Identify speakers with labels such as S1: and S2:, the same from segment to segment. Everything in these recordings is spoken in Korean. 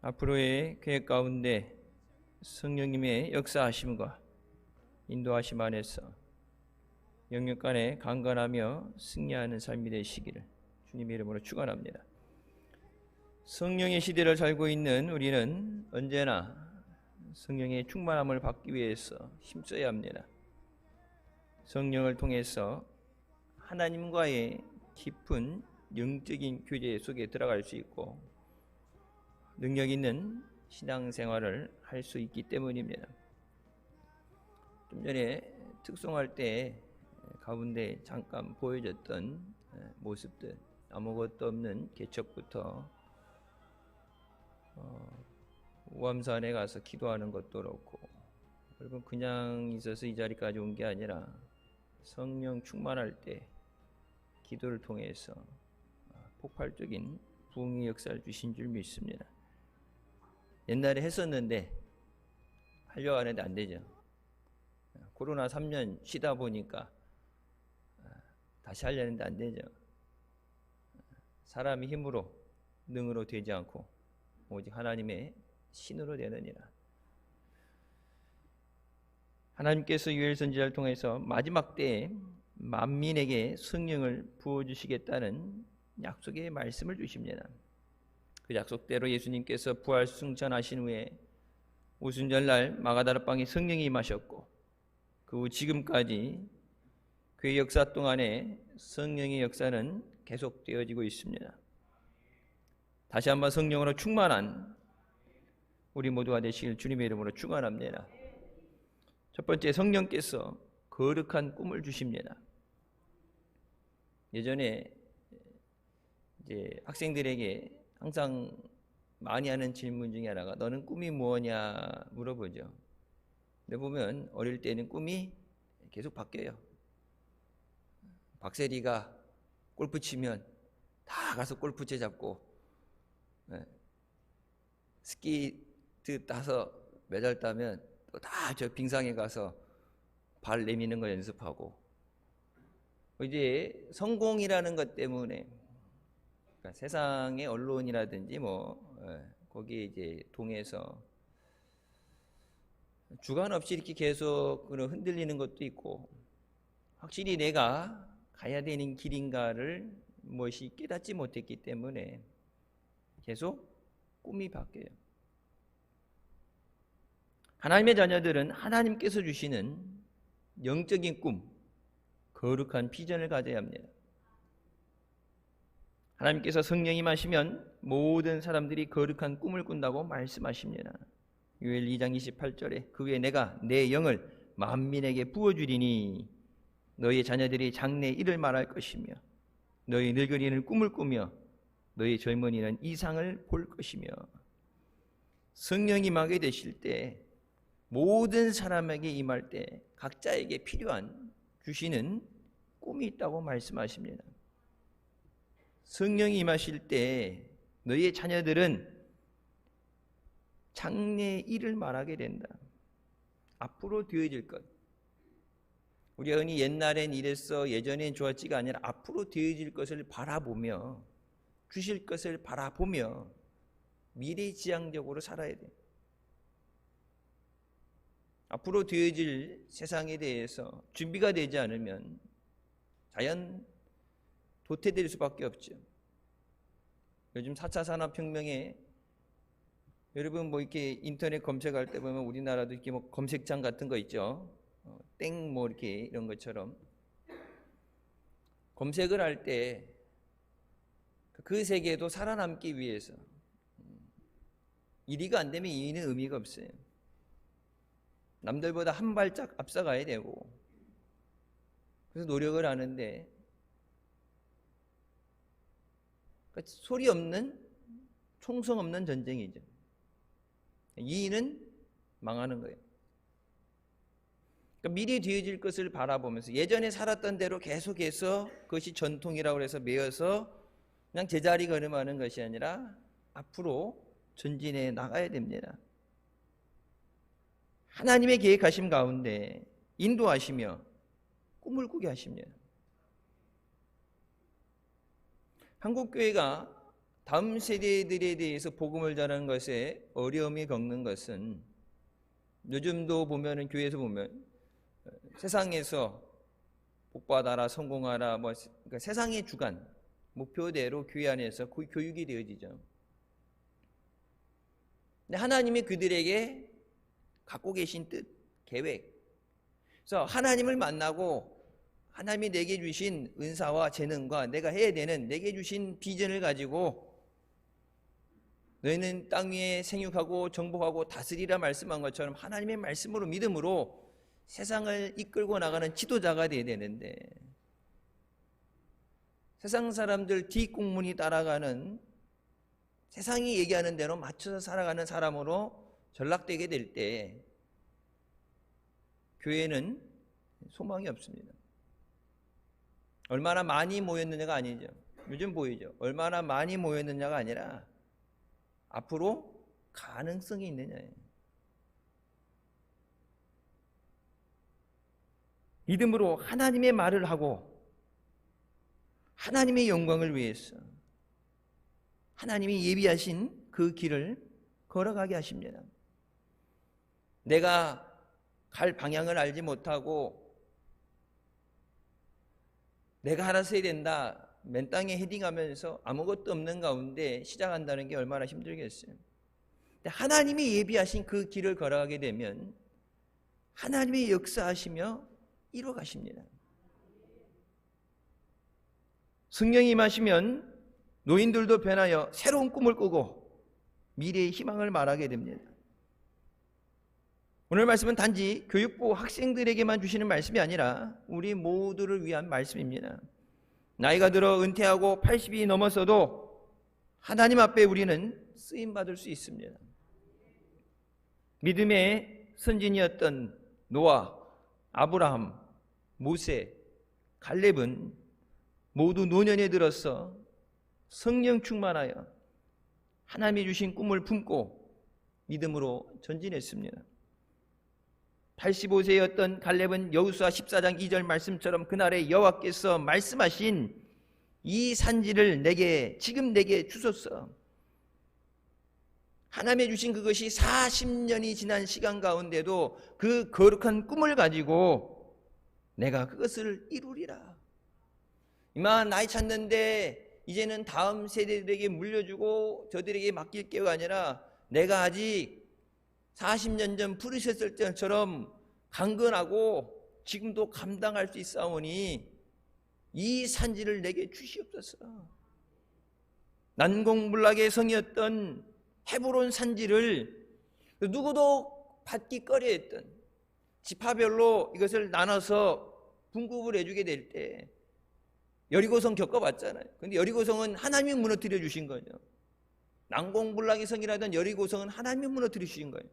S1: 앞으로의 계획 가운데 성령님의 역사하심과 인도하심 안에서 영역 간에 강건하며 승리하는 삶이 되시기를 주님의 이름으로 축원합니다. 성령의 시대를 살고 있는 우리는 언제나 성령의 충만함을 받기 위해서 힘써야 합니다. 성령을 통해서 하나님과의 깊은 영적인 교제 속에 들어갈 수 있고 능력 있는 신앙생활을 할 수 있기 때문입니다. 좀 전에 특송할 때 가운데 잠깐 보여줬던 모습들, 아무것도 없는 개척부터 우암산에 가서 기도하는 것도 그렇고, 여러분 그냥 있어서 이 자리까지 온 게 아니라 성령 충만할 때 기도를 통해서 폭발적인 부흥의 역사를 주신 줄 믿습니다. 옛날에 했었는데 하려고 하는데 안 되죠. 코로나 3년 쉬다 보니까 다시 하려는데 안 되죠. 사람의 힘으로 능으로 되지 않고 오직 하나님의 신으로 되느니라. 하나님께서 요엘 선지자를 통해서 마지막 때에 만민에게 성령을 부어주시겠다는 약속의 말씀을 주십니다. 그 약속대로 예수님께서 부활 승천하신 후에 오순절날 마가다라방에 성령이 임하셨고 그 후 지금까지 그 역사 동안에 성령의 역사는 계속되어지고 있습니다. 다시 한번 성령으로 충만한 우리 모두가 되시길 주님의 이름으로 축원합니다. 첫 번째, 성령께서 거룩한 꿈을 주십니다. 예전에 이제 학생들에게 항상 많이 하는 질문 중에 하나가 너는 꿈이 뭐냐 물어보죠. 근데 보면 어릴 때는 꿈이 계속 바뀌어요. 박세리가 골프 치면 다 가서 골프채 잡고 스키트 따서 메달 따면 또 다 저 빙상에 가서 발 내미는 거 연습하고 이제 성공이라는 것 때문에 그러니까 세상의 언론이라든지 거기에 이제 동해서 주관 없이 이렇게 계속 흔들리는 것도 있고 확실히 내가 가야 되는 길인가를 무엇이 깨닫지 못했기 때문에 계속 꿈이 바뀌어요. 하나님의 자녀들은 하나님께서 주시는 영적인 꿈, 거룩한 비전을 가져야 합니다. 하나님께서 성령이 임하시면 모든 사람들이 거룩한 꿈을 꾼다고 말씀하십니다. 요엘 2장 28절에 그 후에 내가 내 영을 만민에게 부어주리니 너희 자녀들이 장래 일을 말할 것이며 너희 늙은이는 꿈을 꾸며 너희 젊은이는 이상을 볼 것이며 성령이 임하게 되실 때 모든 사람에게 임할 때 각자에게 필요한 주시는 꿈이 있다고 말씀하십니다. 성령이 임하실 때 너희의 자녀들은 장래 일을 말하게 된다. 앞으로 되어질 것. 우리가 흔히 옛날엔 이랬어 예전엔 좋았지가 아니라 앞으로 되어질 것을 바라보며 주실 것을 바라보며 미래지향적으로 살아야 돼. 앞으로 되어질 세상에 대해서 준비가 되지 않으면 자연 도태될 수밖에 없죠. 요즘 4차 산업혁명에 여러분 이렇게 인터넷 검색할 때 보면 우리나라도 이렇게 검색창 같은 거 있죠. 땡 이렇게 이런 것처럼 검색을 할 때 그 세계도 살아남기 위해서 1위가 안 되면 2위는 의미가 없어요. 남들보다 한 발짝 앞서가야 되고 그래서 노력을 하는데 그러니까 소리 없는 총성 없는 전쟁이죠. 2위는 망하는 거예요. 그러니까 미리 되어질 것을 바라보면서 예전에 살았던 대로 계속해서 그것이 전통이라고 해서 매여서 그냥 제자리 걸음하는 것이 아니라 앞으로 전진해 나가야 됩니다. 하나님의 계획하심 가운데 인도하시며 꿈을 꾸게 하십니다. 한국교회가 다음 세대들에 대해서 복음을 전하는 것에 어려움이 겪는 것은 요즘도 보면은 교회에서 보면 세상에서 복받아라 성공하라 그러니까 세상의 주관 목표대로 교회 안에서 그 교육이 되어지죠. 근데 하나님이 그들에게 갖고 계신 뜻, 계획. 그래서 하나님을 만나고 하나님이 내게 주신 은사와 재능과 내가 해야 되는 내게 주신 비전을 가지고 너희는 땅 위에 생육하고 정복하고 다스리라 말씀한 것처럼 하나님의 말씀으로 믿음으로 세상을 이끌고 나가는 지도자가 되어야 되는데 세상 사람들 뒷공문이 따라가는 세상이 얘기하는 대로 맞춰서 살아가는 사람으로 전락되게 될 때 교회는 소망이 없습니다. 얼마나 많이 모였느냐가 아니죠. 요즘 보이죠. 얼마나 많이 모였느냐가 아니라 앞으로 가능성이 있느냐예요. 믿음으로 하나님의 말을 하고 하나님의 영광을 위해서 하나님이 예비하신 그 길을 걸어가게 하십니다. 내가 갈 방향을 알지 못하고 내가 알아서 해야 된다. 맨 땅에 헤딩하면서 아무것도 없는 가운데 시작한다는 게 얼마나 힘들겠어요. 근데 하나님이 예비하신 그 길을 걸어가게 되면 하나님이 역사하시며 이루어 가십니다. 성령이 임하시면 노인들도 변하여 새로운 꿈을 꾸고 미래의 희망을 말하게 됩니다. 오늘 말씀은 단지 교육부 학생들에게만 주시는 말씀이 아니라 우리 모두를 위한 말씀입니다. 나이가 들어 은퇴하고 80이 넘어서도 하나님 앞에 우리는 쓰임받을 수 있습니다. 믿음의 선진이었던 노아, 아브라함, 모세, 갈렙은 모두 노년에 들어서 성령 충만하여 하나님이 주신 꿈을 품고 믿음으로 전진했습니다. 85세였던 갈렙은 여호수아 14장 2절 말씀처럼 그날에 여호와께서 말씀하신 이 산지를 지금 내게 주소서. 하나님이 주신 그것이 40년이 지난 시간 가운데도 그 거룩한 꿈을 가지고 내가 그것을 이루리라. 이만 나이 찼는데 이제는 다음 세대들에게 물려주고 저들에게 맡길 게가 아니라 내가 아직 40년 전 부르셨을 때처럼 강건하고 지금도 감당할 수 있사오니 이 산지를 내게 주시옵소서. 난공불락의 성이었던 헤브론 산지를 누구도 받기 꺼려했던 지파별로 이것을 나눠서 분급을 해주게 될 때 여리고성 겪어봤잖아요. 근데 여리고성은 하나님이 무너뜨려 주신 거죠. 난공불락의 성이라던 여리고성은 하나님이 무너뜨려 주신 거예요.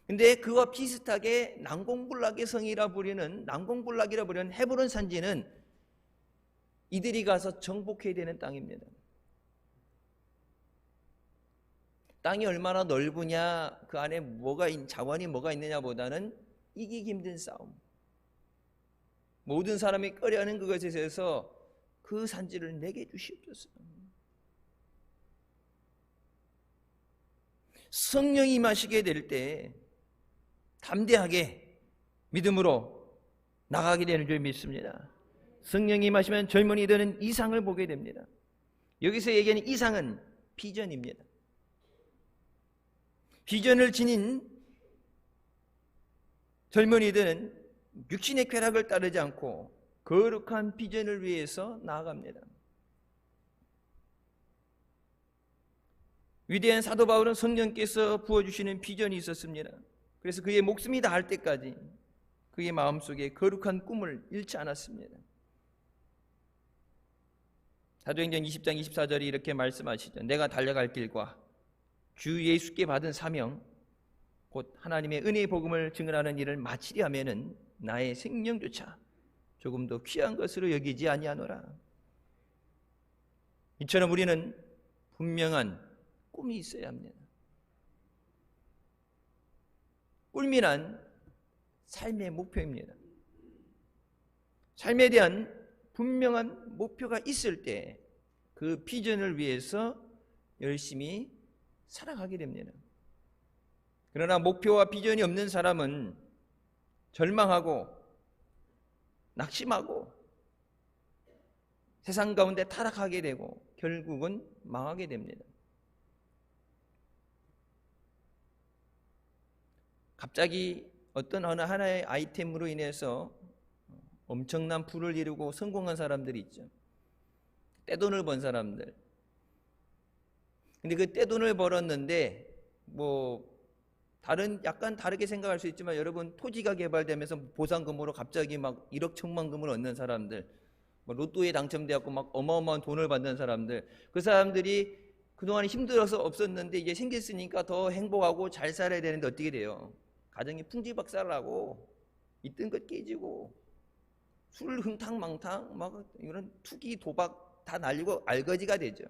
S1: 근데 그와 비슷하게 난공불락의 성이라 부르는 난공불락이라 부르는 헤브론 산지는 이들이 가서 정복해야 되는 땅입니다. 땅이 얼마나 넓으냐, 그 안에 자원이 뭐가 있느냐보다는 이기기 힘든 싸움. 모든 사람이 꺼려하는 그것에 대해서 그 산지를 내게 주시옵소서. 성령이 임하시게 될 때 담대하게 믿음으로 나가게 되는 줄 믿습니다. 성령이 임하시면 젊은이들은 이상을 보게 됩니다. 여기서 얘기하는 이상은 비전입니다. 비전을 지닌 젊은이들은 육신의 쾌락을 따르지 않고 거룩한 비전을 위해서 나아갑니다. 위대한 사도 바울은 성령께서 부어주시는 비전이 있었습니다. 그래서 그의 목숨이 다할 때까지 그의 마음속에 거룩한 꿈을 잃지 않았습니다. 사도행전 20장 24절이 이렇게 말씀하시죠. 내가 달려갈 길과 주 예수께 받은 사명 곧 하나님의 은혜의 복음을 증언하는 일을 마치려 하면은 나의 생명조차 조금 더 귀한 것으로 여기지 아니하노라. 이처럼 우리는 분명한 꿈이 있어야 합니다. 꿈이란 삶의 목표입니다. 삶에 대한 분명한 목표가 있을 때 그 비전을 위해서 열심히 살아가게 됩니다. 그러나 목표와 비전이 없는 사람은 절망하고 낙심하고 세상 가운데 타락하게 되고 결국은 망하게 됩니다. 갑자기 어떤 어느 하나의 아이템으로 인해서 엄청난 부를 이루고 성공한 사람들이 있죠. 떼돈을 번 사람들. 근데 그 떼돈을 벌었는데 약간 다르게 생각할 수 있지만 여러분, 토지가 개발되면서 보상금으로 갑자기 막 1억 천만금을 얻는 사람들, 로또에 당첨되었고 막 어마어마한 돈을 받는 사람들, 그 사람들이 그동안 힘들어서 없었는데 이제 생겼으니까 더 행복하고 잘 살아야 되는데 어떻게 돼요? 가정이 풍지박살나고 있던 것 깨지고 술 흥탕망탕 막 이런 투기 도박 다 날리고 알거지가 되죠.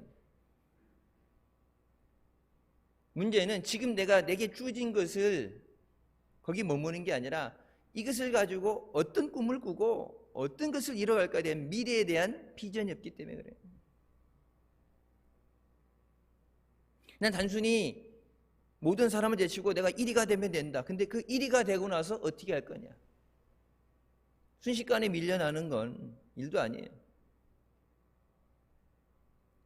S1: 문제는 지금 내게 주어진 것을 거기 머무는 게 아니라 이것을 가지고 어떤 꿈을 꾸고 어떤 것을 이뤄갈까에 대한 미래에 대한 비전이 없기 때문에 그래요. 난 단순히 모든 사람을 제치고 내가 1위가 되면 된다. 근데 그 1위가 되고 나서 어떻게 할 거냐? 순식간에 밀려나는 건 일도 아니에요.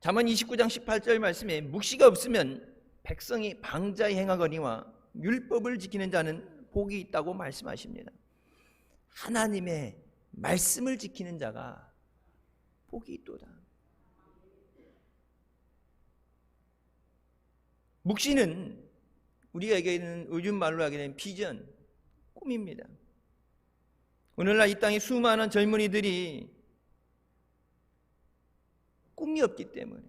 S1: 잠언 29장 18절 말씀에 묵시가 없으면 백성이 방자히 행하거니와 율법을 지키는 자는 복이 있다고 말씀하십니다. 하나님의 말씀을 지키는 자가 복이 있도다. 묵시는 우리가 얘기하는 요즘 말로 하게 된 비전, 꿈입니다. 오늘날 이 땅에 수많은 젊은이들이 꿈이 없기 때문에,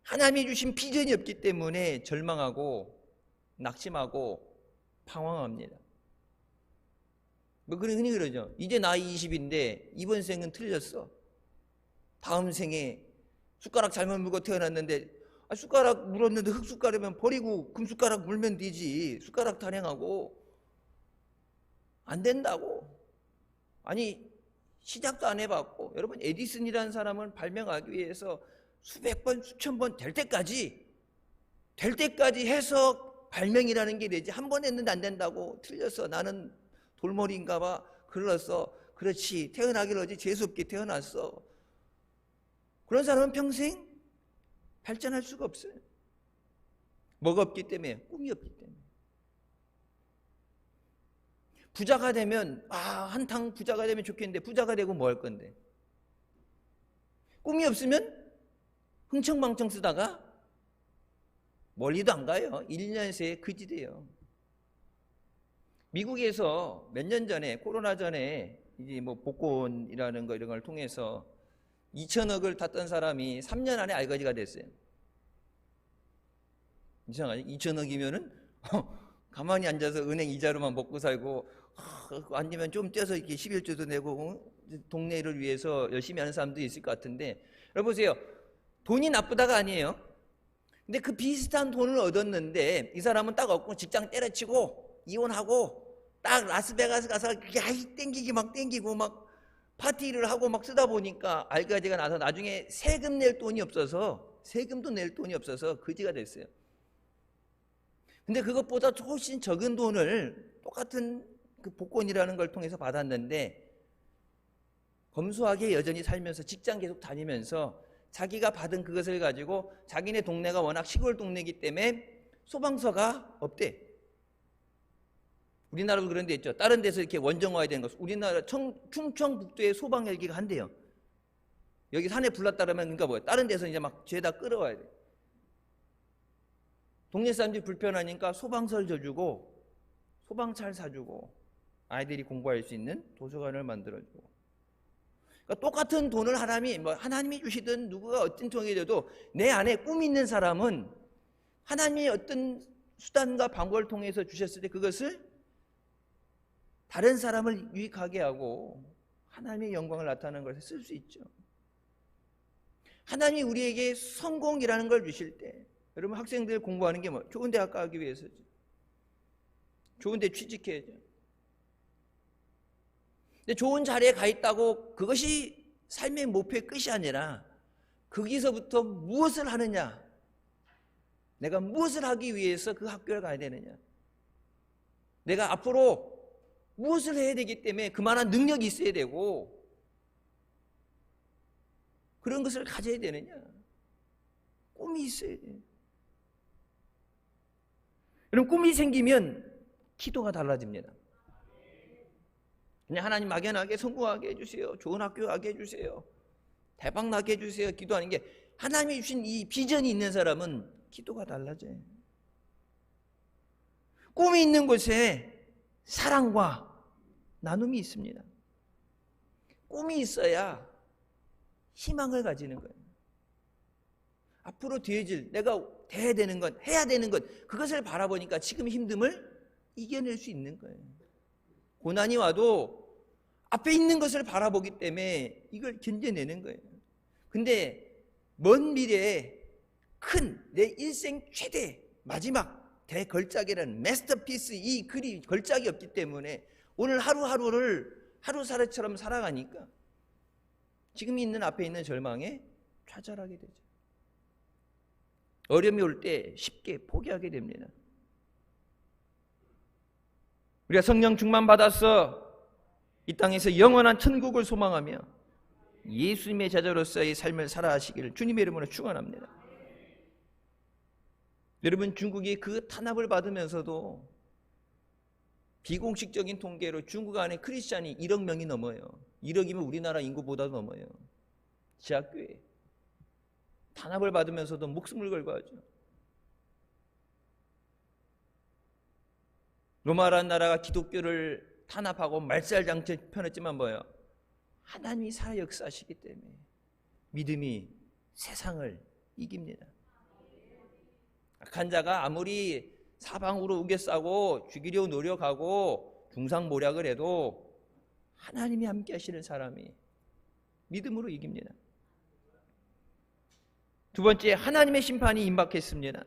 S1: 하나님이 주신 비전이 없기 때문에 절망하고 낙심하고 방황합니다. 흔히 그러죠. 이제 나이 20인데 이번 생은 틀렸어. 다음 생에 숟가락 잘못 물고 태어났는데 숟가락 물었는데 흙숟가락이면 버리고 금숟가락 물면 되지. 숟가락 탄행하고 안 된다고. 아니 시작도 안 해봤고, 여러분 에디슨이라는 사람은 발명하기 위해서 수백 번 수천 번 될 때까지 해서 발명이라는 게 되지. 한 번 했는데 안 된다고. 틀렸어. 나는 돌머리인가 봐. 글렀어. 그렇지. 태어나길 어지 재수없게 태어났어. 그런 사람은 평생 발전할 수가 없어요. 뭐가 없기 때문에? 꿈이 없기 때문에. 부자가 되면 한탕 부자가 되면 좋겠는데 부자가 되고 뭐 할 건데? 꿈이 없으면 흥청망청 쓰다가 멀리도 안 가요. 1년 새에 그지돼요. 미국에서 몇 년 전에, 코로나 전에 이제 복권이라는 거 이런 걸 통해서 2천억을 탔던 사람이 3년 안에 알거지가 됐어요. 이상하죠? 2천억이면은 가만히 앉아서 은행 이자로만 먹고 살고, 아니면 좀 떼서 이렇게 11조도 내고 동네를 위해서 열심히 하는 사람도 있을 것 같은데, 여러분 보세요. 돈이 나쁘다가 아니에요. 근데 그 비슷한 돈을 얻었는데 이 사람은 딱 얻고 직장 때려치고 이혼하고 딱 라스베가스 가서 땡기기 막 땡기고 막 파티를 하고 막 쓰다 보니까 알가지가 나서 나중에 세금 낼 돈이 없어서, 세금도 낼 돈이 없어서 거지가 됐어요. 근데 그것보다 훨씬 적은 돈을 똑같은 그 복권이라는 걸 통해서 받았는데 검소하게 여전히 살면서 직장 계속 다니면서 자기가 받은 그것을 가지고, 자기네 동네가 워낙 시골 동네이기 때문에 소방서가 없대. 우리나라도 그런 데 있죠. 다른 데서 이렇게 원정 와야 되는 거. 우리나라 충청북도에 소방 헬기가 한대요. 여기 산에 불났다 그러면 그러니까 뭐야? 다른 데서 이제 막 죄다 끌어와야 돼. 동네 사람들이 불편하니까 소방서를 줘주고 소방차를 사주고 아이들이 공부할 수 있는 도서관을 만들어주고. 그러니까 똑같은 돈을 하나님이 주시든 누구가 어떤 통이 돼도 내 안에 꿈이 있는 사람은 하나님이 어떤 수단과 방법을 통해서 주셨을 때 그것을 다른 사람을 유익하게 하고 하나님의 영광을 나타내는 것에 쓸 수 있죠. 하나님이 우리에게 성공이라는 걸 주실 때, 여러분 학생들 공부하는 게 좋은 대학 가기 위해서죠. 좋은 데 취직해야죠. 근데 좋은 자리에 가 있다고 그것이 삶의 목표의 끝이 아니라 거기서부터 무엇을 하느냐? 내가 무엇을 하기 위해서 그 학교를 가야 되느냐? 내가 앞으로 무엇을 해야 되기 때문에 그만한 능력이 있어야 되고 그런 것을 가져야 되느냐? 꿈이 있어야 돼요. 그럼 꿈이 생기면 기도가 달라집니다. 그냥 하나님 막연하게 성공하게 해주세요. 좋은 학교 가게 해주세요. 대박 나게 해주세요. 기도하는 게 하나님이 주신 이 비전이 있는 사람은 기도가 달라져요. 꿈이 있는 곳에 사랑과 나눔이 있습니다. 꿈이 있어야 희망을 가지는 거예요. 앞으로 되어질, 내가 돼야 되는 것, 해야 되는 것, 그것을 바라보니까 지금 힘듦을 이겨낼 수 있는 거예요. 고난이 와도 앞에 있는 것을 바라보기 때문에 이걸 견뎌내는 거예요. 근데 먼 미래에 큰 내 일생 최대 마지막 대걸작이라는 마스터피스 이 글이 걸작이 없기 때문에 오늘 하루하루를 하루살이처럼 살아가니까 지금 있는 앞에 있는 절망에 좌절하게 되죠. 어려움이 올 때 쉽게 포기하게 됩니다. 우리가 성령 충만 받아서 이 땅에서 영원한 천국을 소망하며 예수님의 제자로서의 삶을 살아가시기를 주님의 이름으로 축원합니다. 여러분, 중국이 그 탄압을 받으면서도 비공식적인 통계로 중국 안에 크리스찬이 1억 명이 넘어요. 1억이면 우리나라 인구보다 넘어요. 지하교회 탄압을 받으면서도 목숨을 걸고 하죠. 로마라는 나라가 기독교를 탄압하고 말살장치 펴냈지만 뭐예요? 하나님이 살아 역사하시기 때문에 믿음이 세상을 이깁니다. 악한 자가 아무리 사방으로 우겨싸고 죽이려고 노력하고 중상모략을 해도 하나님이 함께 하시는 사람이 믿음으로 이깁니다. 두 번째, 하나님의 심판이 임박했습니다.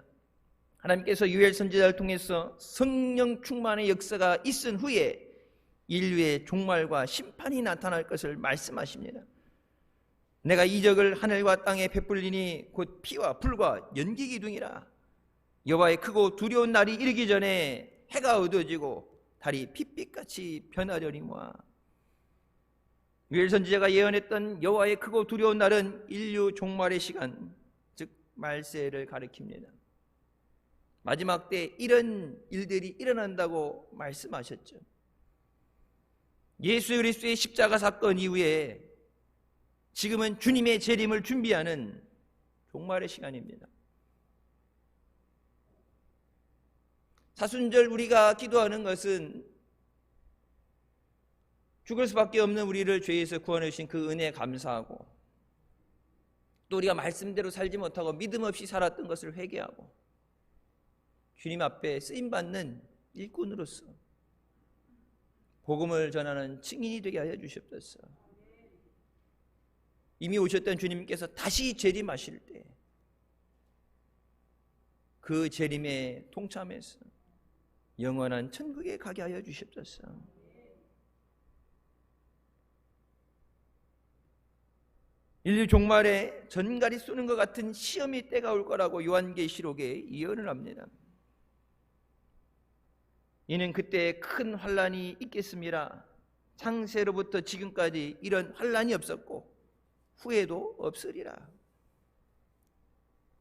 S1: 하나님께서 요엘 선지자를 통해서 성령 충만의 역사가 있은 후에 인류의 종말과 심판이 나타날 것을 말씀하십니다. 내가 이적을 하늘과 땅에 베풀리니 곧 피와 불과 연기 기둥이라. 여호와의 크고 두려운 날이 이르기 전에 해가 어두워지고 달이 핏빛같이 변하려니와. 요엘 선지자가 예언했던 여호와의 크고 두려운 날은 인류 종말의 시간, 즉 말세를 가리킵니다. 마지막 때 이런 일들이 일어난다고 말씀하셨죠. 예수 그리스도의 십자가 사건 이후에 지금은 주님의 재림을 준비하는 종말의 시간입니다. 사순절 우리가 기도하는 것은 죽을 수밖에 없는 우리를 죄에서 구원해 주신 그 은혜에 감사하고, 또 우리가 말씀대로 살지 못하고 믿음 없이 살았던 것을 회개하고 주님 앞에 쓰임받는 일꾼으로서 복음을 전하는 증인이 되게 하여 주시옵소서. 이미 오셨던 주님께서 다시 재림하실 때 그 재림에 동참해서 영원한 천국에 가게 하여 주시옵소서. 인류 종말에 전갈이 쏘는 것 같은 시험의 때가 올 거라고 요한계시록에 예언을 합니다. 이는 그때 큰 환란이 있겠습니다. 창세로부터 지금까지 이런 환란이 없었고 후에도 없으리라.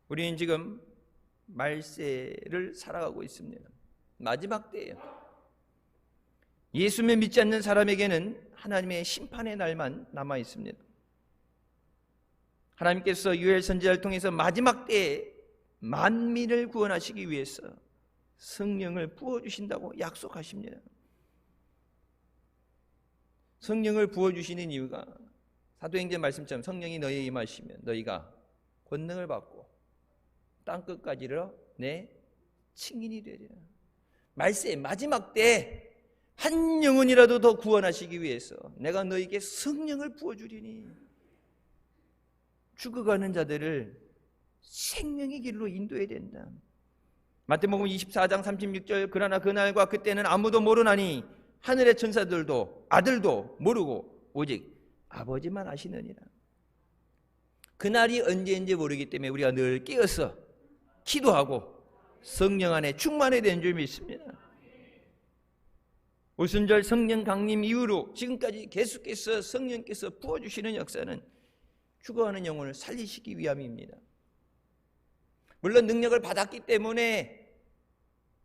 S1: 우리는 지금 말세를 살아가고 있습니다. 마지막 때예요. 예수를 믿지 않는 사람에게는 하나님의 심판의 날만 남아 있습니다. 하나님께서 요엘 선지자를 통해서 마지막 때에 만민을 구원하시기 위해서 성령을 부어주신다고 약속하십니다. 성령을 부어주시는 이유가 사도행전 말씀처럼 성령이 너희에 임하시면 너희가 권능을 받고 땅끝까지 이르러 내 증인이 되리라. 말세 마지막 때 한 영혼이라도 더 구원하시기 위해서 내가 너희에게 성령을 부어주리니 죽어가는 자들을 생명의 길로 인도해야 된다. 마태복음 24장 36절 그러나 그날과 그때는 아무도 모르나니 하늘의 천사들도 아들도 모르고 오직 아버지만 아시느니라. 그날이 언제인지 모르기 때문에 우리가 늘 깨어서 기도하고 성령 안에 충만해야 되는 줄 믿습니다. 오순절 성령 강림 이후로 지금까지 계속해서 성령께서 부어주시는 역사는 죽어가는 영혼을 살리시기 위함입니다. 물론 능력을 받았기 때문에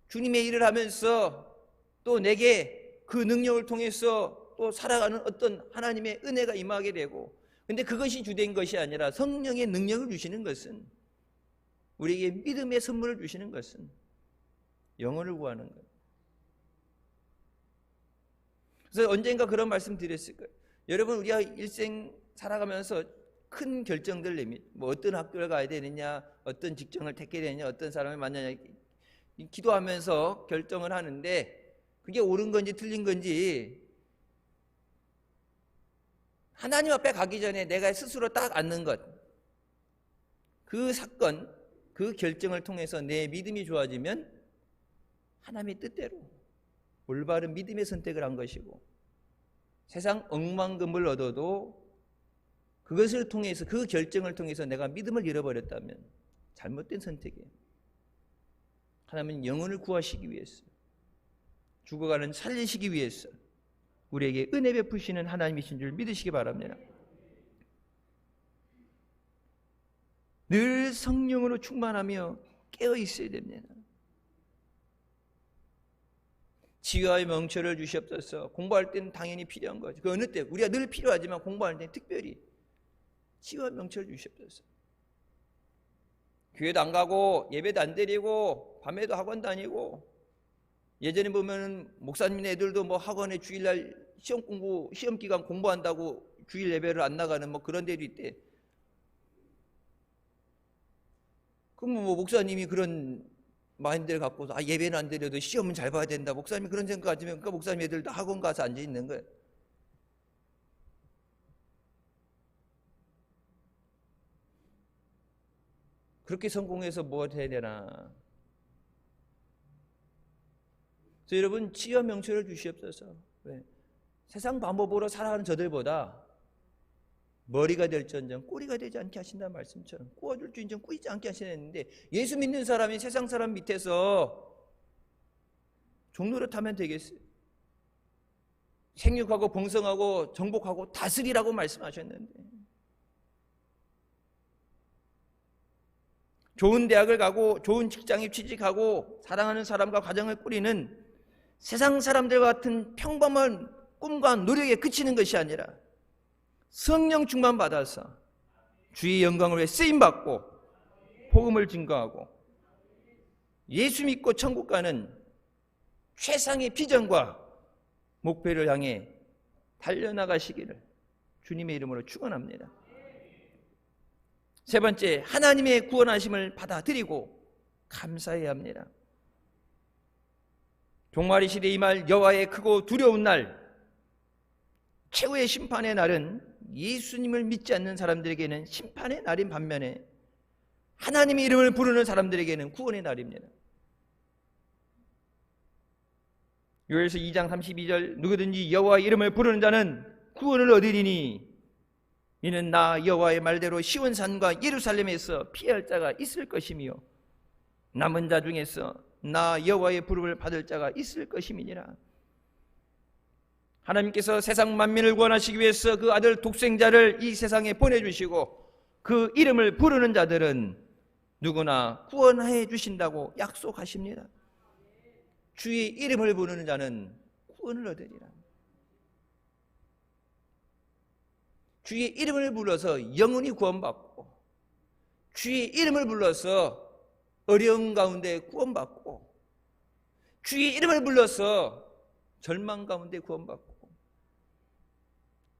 S1: 주님의 일을 하면서 또 내게 그 능력을 통해서 또 살아가는 어떤 하나님의 은혜가 임하게 되고, 근데 그것이 주된 것이 아니라 성령의 능력을 주시는 것은, 우리에게 믿음의 선물을 주시는 것은 영혼을 구하는 것. 그래서 언젠가 그런 말씀 드렸을 거예요. 여러분, 우리가 일생 살아가면서 큰 결정들 내립니다. 뭐 어떤 학교를 가야 되느냐, 어떤 직종을 택해야 되느냐, 어떤 사람을 만나냐, 기도하면서 결정을 하는데 그게 옳은 건지 틀린 건지 하나님 앞에 가기 전에 내가 스스로 딱 앉는 것, 그 사건, 그 결정을 통해서 내 믿음이 좋아지면 하나님의 뜻대로 올바른 믿음의 선택을 한 것이고, 세상 억만금을 얻어도 그것을 통해서, 그 결정을 통해서 내가 믿음을 잃어버렸다면 잘못된 선택이에요. 하나님은 영혼을 구하시기 위해서, 죽어가는 살리시기 위해서 우리에게 은혜 베푸시는 하나님이신 줄 믿으시기 바랍니다. 늘 성령으로 충만하며 깨어 있어야 됩니다. 지혜와 명철을 주시옵소서. 공부할 때는 당연히 필요한 거죠. 그 어느 때 우리가 늘 필요하지만 공부할 때는 특별히 지혜와 명철을 주시옵소서. 교회도 안 가고 예배도 안 드리고 밤에도 학원 다니고, 예전에 보면은 목사님 애들도 뭐 학원에 주일날 시험 기간 공부한다고 주일 예배를 안 나가는 뭐 그런 데도 있대. 그럼 뭐 목사님이 그런 마인드를 갖고서 예배는 안 드려도 시험은 잘 봐야 된다, 목사님이 그런 생각 가지면 그러니까 목사님 애들도 학원 가서 앉아 있는 거예요. 그렇게 성공해서 뭘 해야 되나? 그래서 여러분, 지혜와 명철을 주시옵소서. 왜? 세상 방법으로 살아가는 저들보다 머리가 될지언정 꼬리가 되지 않게 하신다는 말씀처럼, 꼬아줄 줄인정 꼬이지 않게 하시는데, 예수 믿는 사람이 세상 사람 밑에서 종노릇하면 되겠어요? 생육하고 번성하고 정복하고 다스리라고 말씀하셨는데, 좋은 대학을 가고 좋은 직장에 취직하고 사랑하는 사람과 가정을 꾸리는 세상 사람들 같은 평범한 꿈과 노력에 그치는 것이 아니라 성령 충만 받아서 주의 영광을 위해 쓰임받고 복음을 증거하고 예수 믿고 천국 가는 최상의 비전과 목표를 향해 달려나가시기를 주님의 이름으로 축원합니다. 세 번째, 하나님의 구원하심을 받아들이고 감사해야 합니다. 종말의 시대에 임할 여호와의 크고 두려운 날, 최후의 심판의 날은 예수님을 믿지 않는 사람들에게는 심판의 날인 반면에 하나님의 이름을 부르는 사람들에게는 구원의 날입니다. 요엘서 2장 32절, 누구든지 여호와의 이름을 부르는 자는 구원을 얻으리니 이는 나 여호와의 말대로 시온산과 예루살렘에서 피할 자가 있을 것이며 남은 자 중에서 나 여호와의 부름을 받을 자가 있을 것임이니라. 하나님께서 세상 만민을 구원하시기 위해서 그 아들 독생자를 이 세상에 보내주시고 그 이름을 부르는 자들은 누구나 구원해 주신다고 약속하십니다. 주의 이름을 부르는 자는 구원을 얻으리라. 주의 이름을 불러서 영혼이 구원받고, 주의 이름을 불러서 어려운 가운데 구원받고, 주의 이름을 불러서 절망 가운데 구원받고,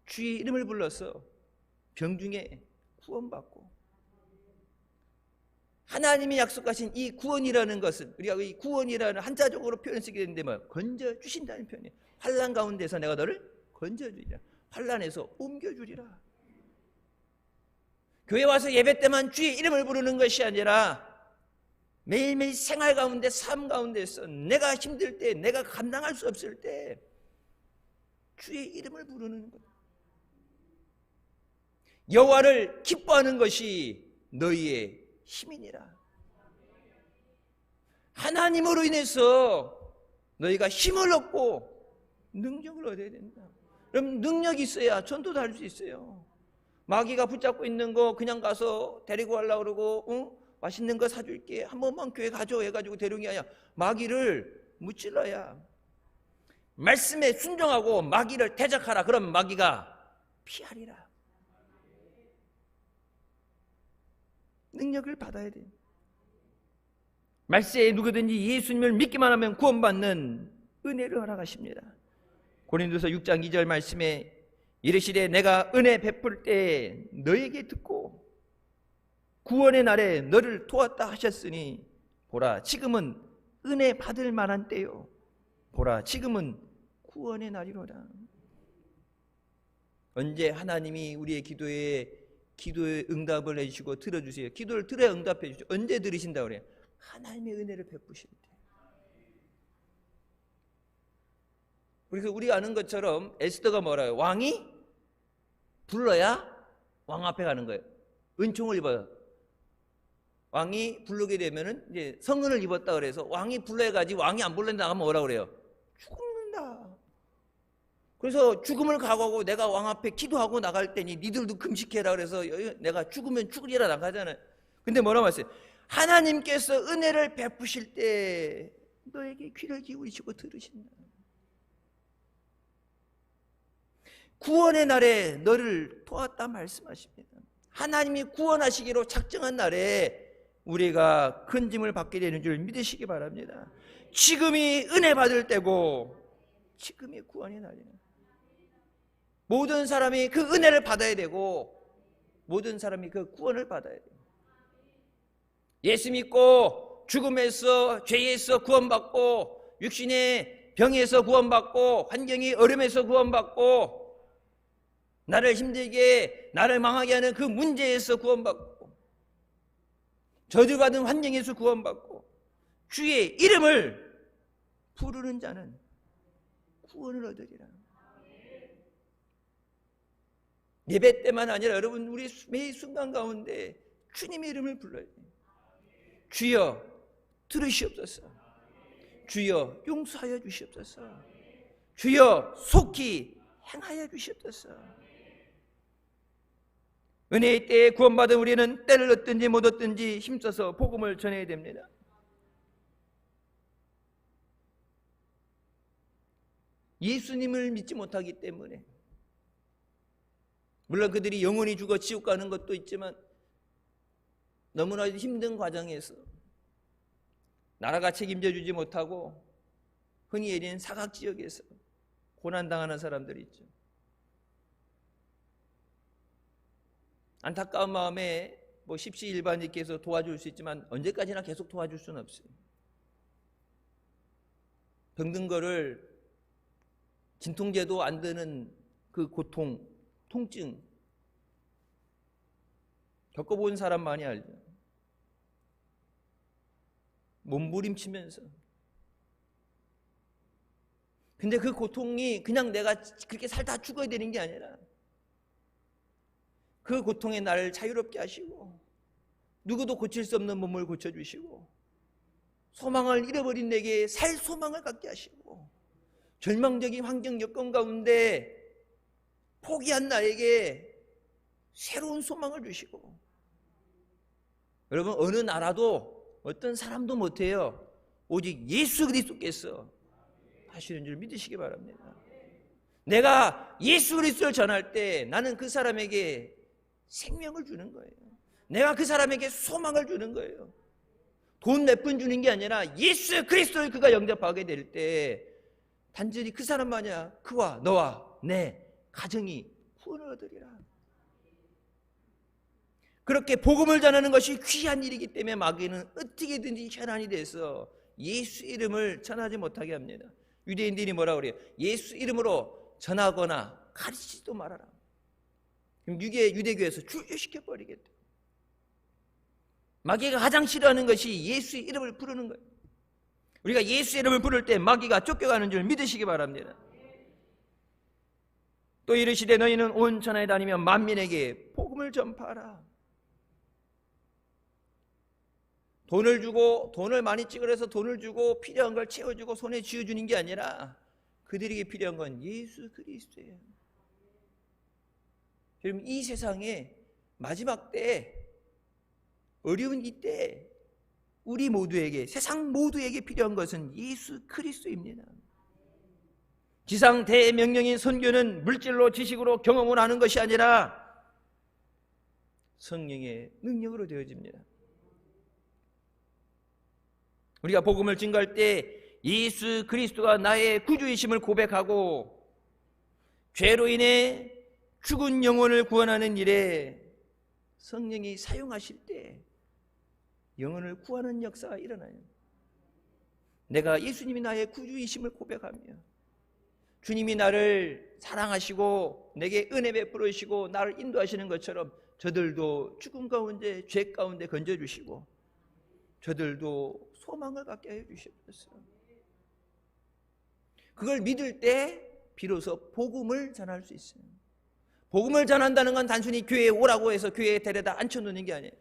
S1: 주의 이름을 불러서 병중에 구원받고, 하나님이 약속하신 이 구원이라는 것은, 우리가 이 구원이라는 한자적으로 표현 쓰게 되는데 뭐 건져주신다는 표현이에요. 환난 가운데서 내가 너를 건져주리라, 환난에서 옮겨주리라. 교회 와서 예배 때만 주의 이름을 부르는 것이 아니라 매일매일 생활 가운데, 삶 가운데서 내가 힘들 때, 내가 감당할 수 없을 때 주의 이름을 부르는 것. 여호와를 기뻐하는 것이 너희의 힘이니라. 하나님으로 인해서 너희가 힘을 얻고 능력을 얻어야 된다. 그럼 능력이 있어야 전도도 할 수 있어요. 마귀가 붙잡고 있는 거 그냥 가서 데리고 가려고 그러고 맛있는 거 사줄게, 한 번만 교회 가줘 해가지고 데려온 게 아니야. 마귀를 무찔러야, 말씀에 순종하고 마귀를 대적하라. 그럼 마귀가 피하리라. 능력을 받아야 돼. 말세에 누구든지 예수님을 믿기만 하면 구원받는 은혜를 허락하십니다. 고린도서 6장 2절 말씀에 이르시되 내가 은혜 베풀 때 너에게 듣고 구원의 날에 너를 도왔다 하셨으니 보라 지금은 은혜 받을 만한 때요, 보라 지금은 구원의 날이로다. 언제 하나님이 우리의 기도에 응답을 해주시고 들어주세요. 기도를 들어야 응답해 주시죠. 언제 들으신다고 그래요? 하나님의 은혜를 베푸실 때. 그래서 우리가 아는 것처럼 에스더가 뭐라요? 왕이 불러야 왕 앞에 가는 거예요. 은총을 입어요. 왕이 부르게 되면은 이제 성은을 입었다 그래서 왕이 불러야가지, 왕이 안 불러야 나가면 뭐라 그래요? 죽는다. 그래서 죽음을 각오하고 내가 왕 앞에 기도하고 나갈 때니 니들도 금식해라 그래서 내가 죽으면 죽으리라 나가잖아요. 근데 뭐라고 했어요? 하나님께서 은혜를 베푸실 때 너에게 귀를 기울이시고 들으신다. 구원의 날에 너를 도왔다 말씀하십니다. 하나님이 구원하시기로 작정한 날에 우리가 큰 짐을 받게 되는 줄 믿으시기 바랍니다. 지금이 은혜 받을 때고 지금이 구원의 날이에요. 모든 사람이 그 은혜를 받아야 되고 모든 사람이 그 구원을 받아야 돼요. 예수 믿고 죽음에서 죄에서 구원받고 육신의 병에서 구원받고 환경이 어려움에서 구원받고 나를 힘들게 나를 망하게 하는 그 문제에서 구원받고 저주받은 환경에서 구원받고 주의 이름을 부르는 자는 구원을 얻으리라. 예배 때만 아니라 여러분 우리 매 순간 가운데 주님의 이름을 불러야 돼요. 주여 들으시옵소서. 주여 용서하여 주시옵소서. 주여 속히 행하여 주시옵소서. 은혜의 때에 구원받은 우리는 때를 얻든지 못 얻든지 힘써서 복음을 전해야 됩니다. 예수님을 믿지 못하기 때문에 물론 그들이 영원히 죽어 지옥 가는 것도 있지만 너무나 힘든 과정에서 나라가 책임져 주지 못하고 흔히 얘기하는 사각지역에서 고난당하는 사람들이 있죠. 안타까운 마음에 십시일반님께서 도와줄 수 있지만 언제까지나 계속 도와줄 수는 없어요. 병든 거를 진통제도 안 드는 그 고통, 통증 겪어본 사람 많이 알죠. 몸부림치면서. 근데 그 고통이 그냥 내가 그렇게 살다 죽어야 되는 게 아니라 그 고통에 나를 자유롭게 하시고 누구도 고칠 수 없는 몸을 고쳐주시고 소망을 잃어버린 내게 살 소망을 갖게 하시고 절망적인 환경 여건 가운데 포기한 나에게 새로운 소망을 주시고 여러분 어느 나라도 어떤 사람도 못해요. 오직 예수 그리스도께서 하시는 줄 믿으시기 바랍니다. 내가 예수 그리스도를 전할 때 나는 그 사람에게 생명을 주는 거예요. 내가 그 사람에게 소망을 주는 거예요. 돈 몇 푼 주는 게 아니라 예수 그리스도를 그가 영접하게 될 때 단순히 그 사람만이야 그와 너와 내 가정이 구원을 얻으리라. 그렇게 복음을 전하는 것이 귀한 일이기 때문에 마귀는 어떻게든지 혈안이 돼서 예수 이름을 전하지 못하게 합니다. 유대인들이 뭐라고 그래요? 예수 이름으로 전하거나 가르치지도 말아라. 그럼 유대교에서 출교시켜버리겠다. 마귀가 가장 싫어하는 것이 예수의 이름을 부르는 거예요. 우리가 예수 이름을 부를 때 마귀가 쫓겨가는 줄 믿으시기 바랍니다. 또 이르시되 너희는 온 천하에 다니며 만민에게 복음을 복음을 전파하라. 돈을 주고, 돈을 많이 찍으려서 돈을 주고 필요한 걸 채워주고 손에 쥐어주는 게 아니라 그들에게 필요한 건 예수 그리스도예요. 여러분, 이 세상에 마지막 때, 어려운 이때 우리 모두에게, 세상 모두에게 필요한 것은 예수 그리스도입니다. 지상 대명령인 선교는 물질로, 지식으로, 경험을 하는 것이 아니라 성령의 능력으로 되어집니다. 우리가 복음을 증거할 때 예수 그리스도가 나의 구주이심을 고백하고 죄로 인해 죽은 영혼을 구원하는 일에 성령이 사용하실 때 영혼을 구하는 역사가 일어나요. 내가 예수님이 나의 구주이심을 고백하며 주님이 나를 사랑하시고 내게 은혜 베풀으시고 나를 인도하시는 것처럼 저들도 죽음 가운데, 죄 가운데 건져주시고 저들도 소망을 갖게 해 주셨어요. 그걸 믿을 때 비로소 복음을 전할 수 있어요. 복음을 전한다는 건 단순히 교회에 오라고 해서 교회에 데려다 앉혀놓는 게 아니에요.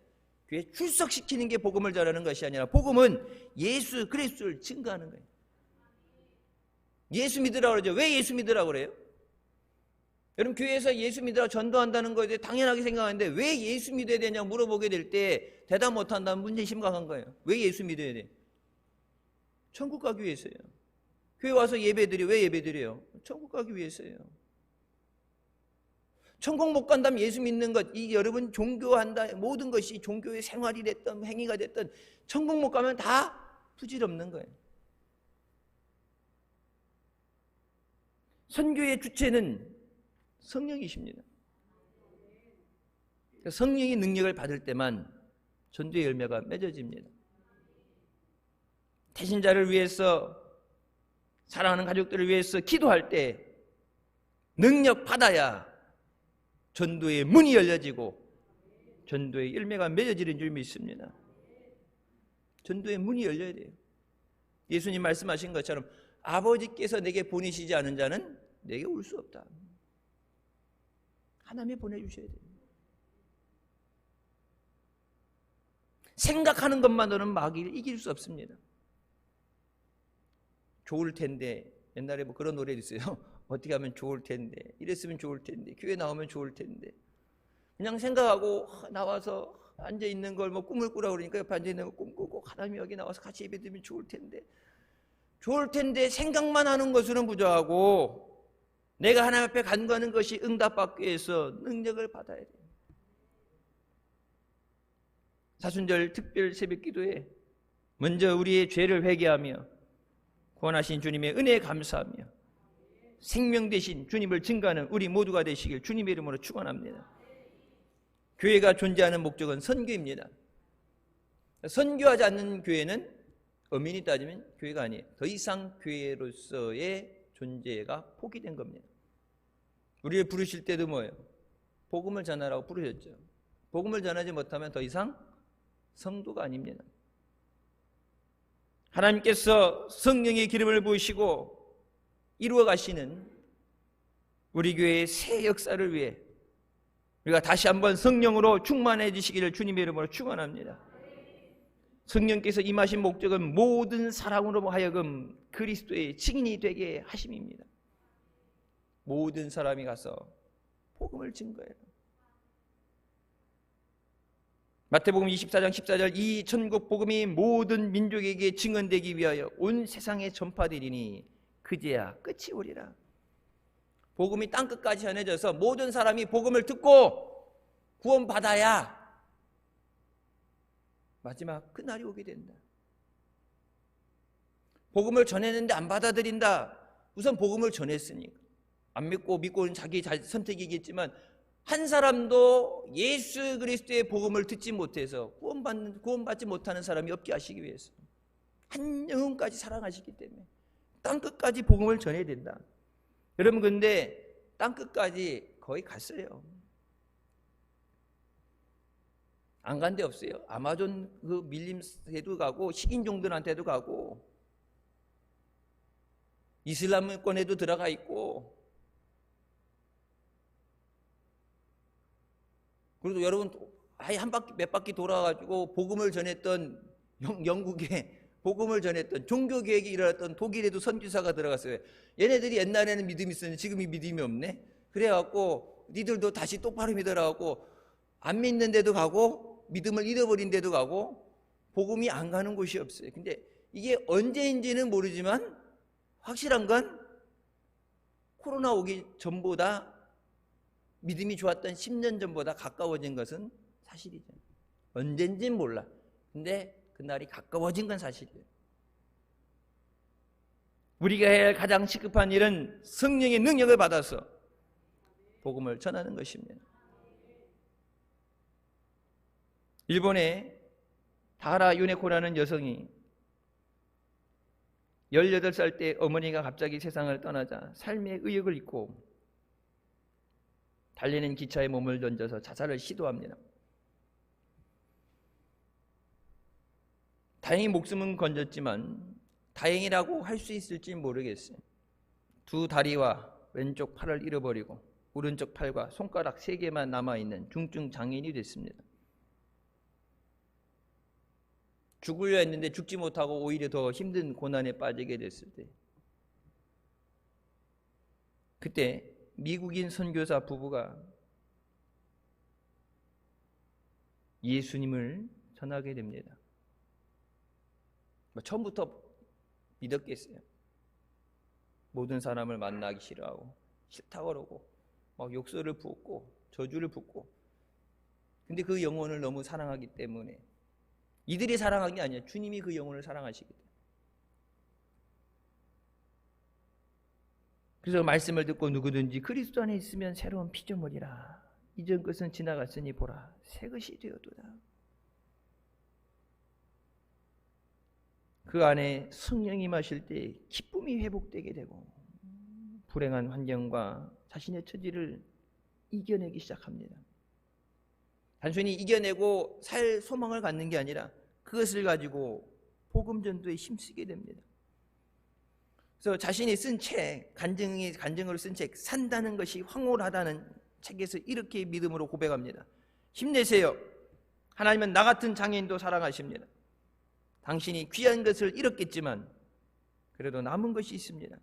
S1: 교회에 출석시키는 게 복음을 전하는 것이 아니라 복음은 예수 그리스도를 증거하는 거예요. 예수 믿으라고 그러죠. 왜 예수 믿으라고 그래요? 여러분, 교회에서 예수 믿으라고 전도한다는 거에 대해 당연하게 생각하는데 왜 예수 믿어야 되냐고 물어보게 될 때 대답 못한다면 문제 심각한 거예요. 왜 예수 믿어야 돼? 천국 가기 위해서요. 교회 와서 예배드려. 왜 예배드려요? 천국 가기 위해서요. 천국 못 간다면 예수 믿는 것, 이 여러분 종교한다, 모든 것이 종교의 생활이 됐든 행위가 됐든 천국 못 가면 다 부질없는 거예요. 선교의 주체는 성령이십니다. 성령의 능력을 받을 때만 전도의 열매가 맺어집니다. 태신자를 위해서, 사랑하는 가족들을 위해서 기도할 때 능력 받아야 전도의 문이 열려지고 전도의 열매가 맺어지는 줄 믿습니다. 전도의 문이 열려야 돼요. 예수님 말씀하신 것처럼 아버지께서 내게 보내시지 않은 자는 내게 올 수 없다. 하나님이 보내주셔야 돼요. 생각하는 것만으로는 마귀를 이길 수 없습니다. 좋을 텐데, 옛날에 뭐 그런 노래 있어요. 어떻게 하면 좋을 텐데, 이랬으면 좋을 텐데, 교회 나오면 좋을 텐데. 그냥 생각하고 나와서 앉아있는 걸 뭐 꿈을 꾸라고 그러니까 옆에 앉아있는 걸 꿈꾸고 하나님이 여기 나와서 같이 예배드리면 좋을 텐데, 좋을 텐데 생각만 하는 것으로는 부족하고 내가 하나님 앞에 간구하는 것이 응답받기 위해서 능력을 받아야 돼요. 사순절 특별 새벽 기도에 먼저 우리의 죄를 회개하며 구원하신 주님의 은혜에 감사하며 생명 되신 주님을 증거하는 우리 모두가 되시길 주님의 이름으로 축원합니다. 교회가 존재하는 목적은 선교입니다. 선교하지 않는 교회는 엄연히 따지면 교회가 아니에요. 더 이상 교회로서의 존재가 포기된 겁니다. 우리를 부르실 때도 뭐예요? 복음을 전하라고 부르셨죠. 복음을 전하지 못하면 더 이상 성도가 아닙니다. 하나님께서 성령의 기름을 부으시고 이루어 가시는 우리 교회의 새 역사를 위해 우리가 다시 한번 성령으로 충만해지시기를 주님의 이름으로 축원합니다. 성령께서 임하신 목적은 모든 사람으로 하여금 그리스도의 증인이 되게 하심입니다. 모든 사람이 가서 복음을 증거해요. 마태복음 24장 14절 이 천국 복음이 모든 민족에게 증언되기 위하여 온 세상에 전파되리니 그제야 끝이 오리라. 복음이 땅끝까지 전해져서 모든 사람이 복음을 듣고 구원받아야 마지막 그날이 오게 된다. 복음을 전했는데 안 받아들인다. 우선 복음을 전했으니까. 안 믿고 믿고는 자기 선택이겠지만 한 사람도 예수 그리스도의 복음을 듣지 못해서 구원받지 못하는 사람이 없게 하시기 위해서 한 영혼까지 사랑하시기 때문에 땅끝까지 복음을 전해야 된다. 여러분, 근데 땅끝까지 거의 갔어요. 안 간 데 없어요. 아마존 그 밀림새도 가고 식인종들한테도 가고 이슬람권에도 들어가 있고 그래도 여러분 아예 한 바퀴 몇 바퀴 돌아가지고 복음을 전했던 영국에 복음을 전했던 종교개혁이 일어났던 독일에도 선교사가 들어갔어요. 얘네들이 옛날에는 믿음이 있었는데 지금이 믿음이 없네. 그래갖고 니들도 다시 똑바로 믿으라고 안 믿는 데도 가고 믿음을 잃어버린 데도 가고 복음이 안 가는 곳이 없어요. 근데 이게 언제인지는 모르지만 확실한 건 코로나 오기 전보다 믿음이 좋았던 10년 전보다 가까워진 것은 사실이죠. 언젠지는 몰라. 근데 그날이 가까워진 건 사실이에요. 우리가 해야 할 가장 시급한 일은 성령의 능력을 받아서 복음을 전하는 것입니다. 일본의 다라 유네코라는 여성이 18살 때 어머니가 갑자기 세상을 떠나자 삶의 의욕을 잃고 달리는 기차에 몸을 던져서 자살을 시도합니다. 다행히 목숨은 건졌지만 다행이라고 할 수 있을지 모르겠어요. 두 다리와 왼쪽 팔을 잃어버리고 오른쪽 팔과 손가락 3개만 남아있는 중증 장애인이 됐습니다. 죽으려 했는데 죽지 못하고 오히려 더 힘든 고난에 빠지게 됐을 때, 그때 미국인 선교사 부부가 예수님을 전하게 됩니다. 처음부터 믿었겠어요. 모든 사람을 만나기 싫어하고 싫다고 그러고 막 욕설을 부었고 저주를 붓고, 근데 그 영혼을 너무 사랑하기 때문에, 이들이 사랑한 게 아니에요. 주님이 그 영혼을 사랑하시기 때문에. 그래서 말씀을 듣고 누구든지 그리스도 안에 있으면 새로운 피조물이라. 이전 것은 지나갔으니 보라 새 것이 되었도다. 그 안에 성령이 임하실 때 기쁨이 회복되게 되고 불행한 환경과 자신의 처지를 이겨내기 시작합니다. 단순히 이겨내고 살 소망을 갖는 게 아니라 그것을 가지고 복음 전도에 힘쓰게 됩니다. 그래서 자신이 쓴 책, 간증으로 쓴 책, 산다는 것이 황홀하다는 책에서 이렇게 믿음으로 고백합니다. 힘내세요. 하나님은 나 같은 장애인도 사랑하십니다. 당신이 귀한 것을 잃었겠지만 그래도 남은 것이 있습니다.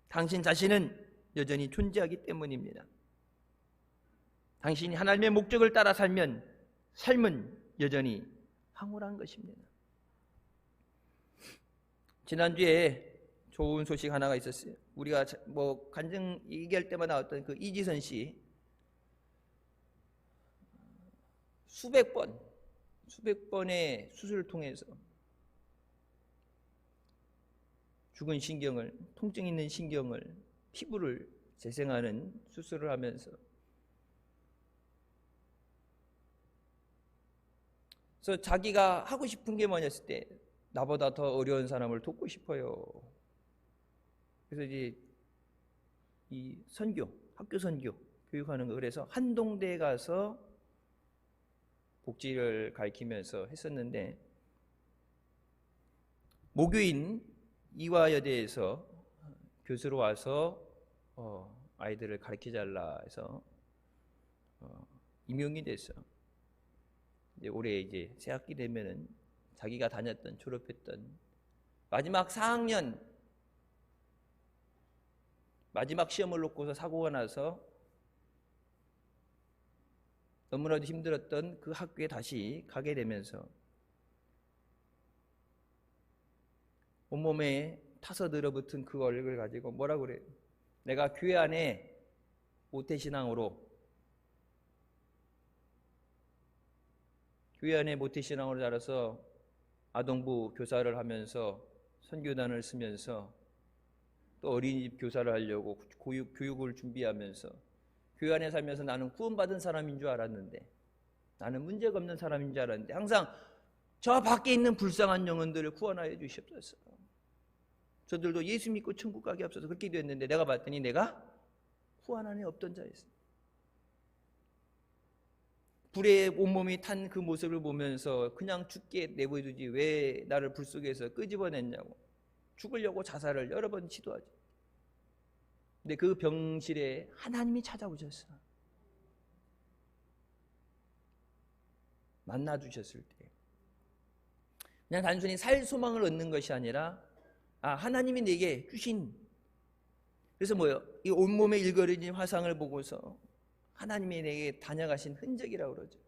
S1: 당신 자신은 여전히 존재하기 때문입니다. 당신이 하나님의 목적을 따라 살면 삶은 여전히 황홀한 것입니다. 지난주에 좋은 소식 하나가 있었어요. 우리가 간증 얘기할 때마다 나왔던 그 이지선 씨, 수백 번의 수술을 통해서 죽은 신경을, 통증 있는 신경을, 피부를 재생하는 수술을 하면서, 그래서 자기가 하고 싶은 게 뭐냐했을 때 나보다 더 어려운 사람을 돕고 싶어요. 그래서 이제 이 선교, 학교 선교 교육하는 거, 그래서 한동대에 가서 복지를 가르치면서 했었는데, 모교인 이화여대에서 교수로 와서 아이들을 가르치달라 해서 임용이 됐어. 이제 올해 이제 새 학기 되면은 자기가 다녔던, 졸업했던 마지막 4학년 마지막 시험을 놓고서 사고가 나서 너무나도 힘들었던 그 학교에 다시 가게 되면서 온몸에 타서 늘어붙은 그 얼굴을 가지고 뭐라고 그래요? 내가 교회 안에 모태신앙으로 자라서 아동부 교사를 하면서 선교단을 쓰면서 또 어린이집 교사를 하려고 교육을 준비하면서 교회 안에 살면서 나는 구원받은 사람인 줄 알았는데, 나는 문제가 없는 사람인 줄 알았는데 항상 저 밖에 있는 불쌍한 영혼들을 구원하여 주시옵소서. 저들도 예수 믿고 천국 가게 없어서 그렇게 됐는데, 내가 봤더니 내가 구원 안에 없던 자였어요. 불에 온몸이 탄 그 모습을 보면서 그냥 죽게 내버려두지 왜 나를 불 속에서 끄집어냈냐고, 죽으려고 자살을 여러 번 시도하죠. 근데 그 병실에 하나님이 찾아오셨어. 만나 주셨을 때 그냥 단순히 살 소망을 얻는 것이 아니라 하나님이 내게 주신, 그래서 뭐요? 이 온몸에 일거려진 화상을 보고서 하나님이 내게 다녀가신 흔적이라고 그러죠.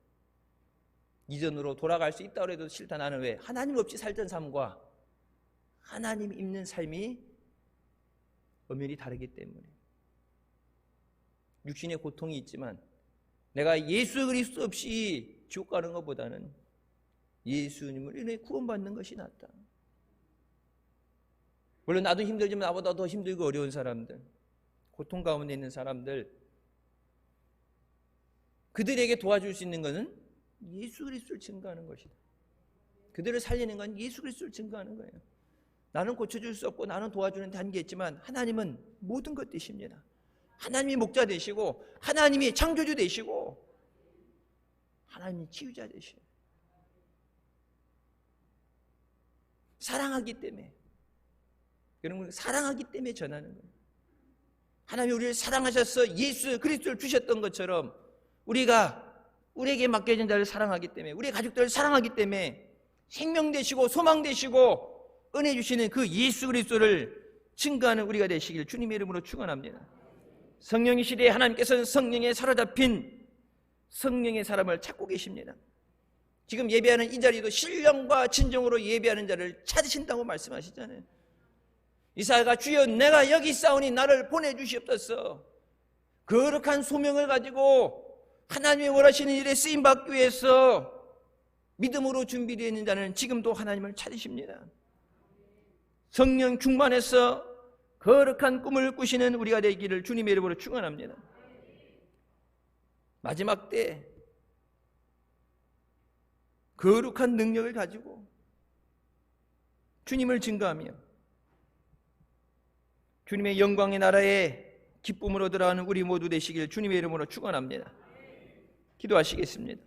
S1: 이전으로 돌아갈 수 있다고 해도 싫다. 나는 왜? 하나님 없이 살던 삶과 하나님 있는 삶이 엄연히 다르기 때문에. 육신의 고통이 있지만 내가 예수 그리스도 없이 지옥 가는 것보다는 예수님을 인해 구원받는 것이 낫다. 물론 나도 힘들지만 나보다 더 힘들고 어려운 사람들, 고통 가운데 있는 사람들, 그들에게 도와줄 수 있는 것은 예수 그리스도를 증거하는 것이다. 그들을 살리는 건 예수 그리스도를 증거하는 거예요. 나는 고쳐줄 수 없고 나는 도와주는 단계에 있지만 하나님은 모든 것 되십니다. 하나님이 목자 되시고 하나님이 창조주 되시고 하나님이 치유자 되시고 사랑하기 때문에, 여러분 사랑하기 때문에 전하는 거예요. 하나님이 우리를 사랑하셔서 예수 그리스도를 주셨던 것처럼 우리에게 맡겨진 자를 사랑하기 때문에, 우리 가족들을 사랑하기 때문에 생명 되시고 소망 되시고 은혜 주시는 그 예수 그리스도를 증거하는 우리가 되시길 주님의 이름으로 축원합니다. 성령의 시대에 하나님께서는 성령에 사로잡힌 성령의 사람을 찾고 계십니다. 지금 예배하는 이 자리도 신령과 진정으로 예배하는 자를 찾으신다고 말씀하시잖아요. 이사야가 주여 내가 여기 있사오니 나를 보내주시옵소서. 거룩한 소명을 가지고 하나님이 원하시는 일에 쓰임받기 위해서 믿음으로 준비되어 있는 자는 지금도 하나님을 찾으십니다. 성령 충만해서 거룩한 꿈을 꾸시는 우리가 되기를 주님의 이름으로 축원합니다. 마지막 때 거룩한 능력을 가지고 주님을 증거하며 주님의 영광의 나라에 기쁨으로 들어가는 우리 모두 되시길 주님의 이름으로 축원합니다. 기도하시겠습니다.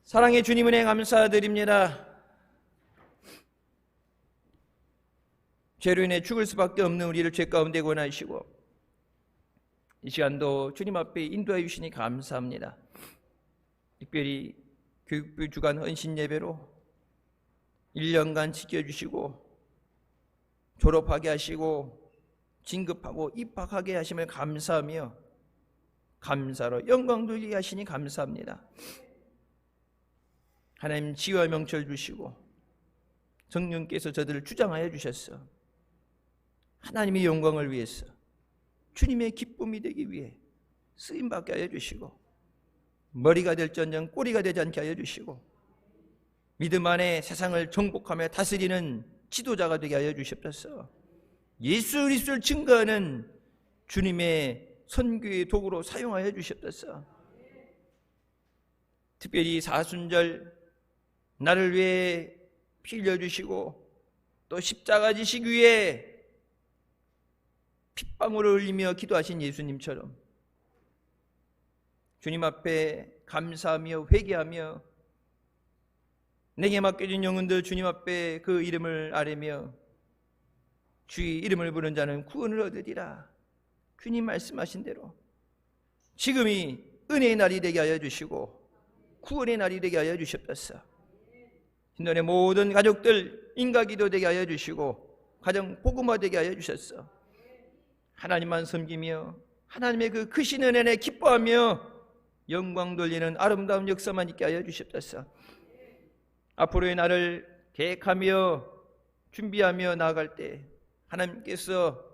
S1: 사랑의 주님 은혜 감사드립니다. 죄로 인해 죽을 수밖에 없는 우리를 죄 가운데 권하시고 이 시간도 주님 앞에 인도해 주시니 감사합니다. 특별히 교육부 주간 헌신 예배로 1년간 지켜주시고 졸업하게 하시고 진급하고 입학하게 하심을 감사하며 감사로 영광 돌리게 하시니 감사합니다. 하나님 지혜와 명철 주시고 성령께서 저들을 주장하여 주셨어. 하나님의 영광을 위해서 주님의 기쁨이 되기 위해 쓰임받게 하여 주시고 머리가 될전정 꼬리가 되지 않게 하여 주시고 믿음 안에 세상을 정복하며 다스리는 지도자가 되게 하여 주시옵소서. 예수 그리스도를 증거하는 주님의 선교의 도구로 사용하여 주시옵소서. 특별히 사순절 나를 위해 피 흘려주시고 또 십자가 지시기 위해 핏방울을 흘리며 기도하신 예수님처럼 주님 앞에 감사하며 회개하며 내게 맡겨진 영혼들 주님 앞에 그 이름을 아뢰며 주의 이름을 부르는 자는 구원을 얻으리라. 주님 말씀하신 대로 지금이 은혜의 날이 되게 하여 주시고 구원의 날이 되게 하여 주시옵소서. 신돈의 모든 가족들 인가기도 되게 하여 주시고 가정 복음화되게 하여 주셨어. 하나님만 섬기며 하나님의 그 크신 은혜에 기뻐하며 영광 돌리는 아름다운 역사만 있게 하여 주시옵소서. 앞으로의 날을 계획하며 준비하며 나아갈 때 하나님께서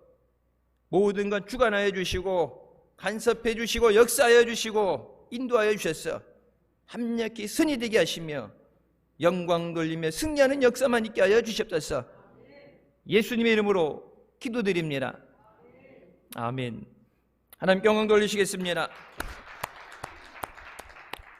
S1: 모든 것 주관하여 주시고 간섭해 주시고 역사하여 주시고 인도하여 주셨어. 합력히 선이 되게 하시며 영광 돌리며 승리하는 역사만 있게 하여 주시옵소서. 예수님의 이름으로 기도드립니다. 아멘. 하나님께 영광 돌리시겠습니다.